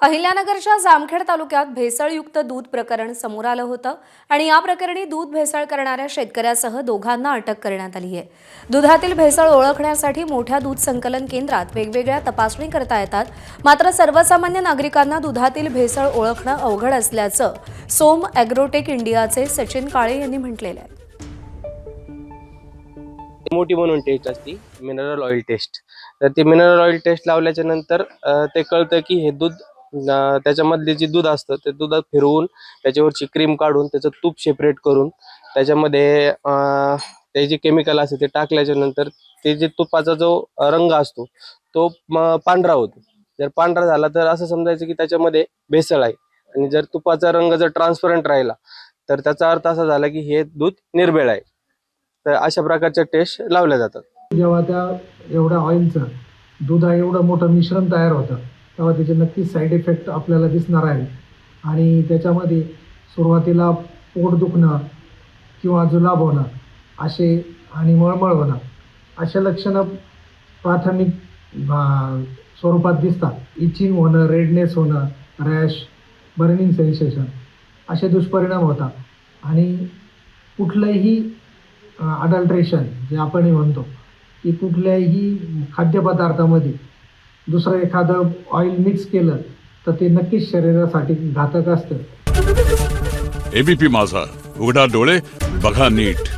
अहिल्यानगरच्या जामखेड तालुक्यात भेसळयुक्त दूध प्रकरण समोर आलं होतं आणि या प्रकरणी दूध भेसळ करणाऱ्या शेतकऱ्यासह दोघांना अटक करण्यात आली आहे। दुधातील भेसळ ओळखण्यासाठी मोठ्या दूध संकलन केंद्रात वेगवेगळ्या तपासणी करता येतात, मात्र सर्वसामान्य नागरिकांना दुधातील भेसळ ओळखणं अवघड असल्याचं सोम ॲग्रोटेक इंडियाचे सचिन काळे यांनी म्हटलेलं आहे। मोठी म्हणून टेस्ट असती मिनरल ऑइल टेस्ट। तर ती मिनरल ऑइल टेस्ट लावल्याच्या नंतर ते कळतं की हे दूध त्याच्यामधले जे दूध असतं ते दुधात फिरवून त्याच्यावरची क्रीम काढून त्याचं तूप सेपरेट करून त्याच्यामध्ये ते जे केमिकल असते ते टाकल्याच्या नंतर ते जे तुपाचा जो रंग असतो तो पांढरा होतो। जर पांढरा झाला तर असं समजायचं की त्याच्यामध्ये भेसळ आहे, आणि जर तुपाचा रंग जर ट्रान्सपरंट राहिला तर त्याचा अर्थ असा झाला की हे दूध निर्भेळ आहे। तर अशा प्रकारच्या टेस्ट लावल्या जातात। जेव्हा त्या एवढ्या ऑइलचं दुधा एवढं मोठं मिश्रण तयार होतं तेव्हा त्याचे नक्कीच साईड इफेक्ट आपल्याला दिसणार आहे। आणि त्याच्यामध्ये सुरुवातीला पोट दुखणं किंवा जुलाब होणं असे आणि मळमळ होणं अशा लक्षणं प्राथमिक स्वरूपात दिसतात। इचिंग होणं, रेडनेस होणं, रॅश, बर्निंग सेन्सेशन असे दुष्परिणाम होतात। आणि कुठलंही अडल्ट्रेशन जे आपण म्हणतो की कुठल्याही खाद्यपदार्थामध्ये दुसरं एखादं ऑइल मिक्स केलं तर ते नक्कीच शरीरासाठी घातक असतं। एबीपी माझा, उघडा डोळे बघा नीट।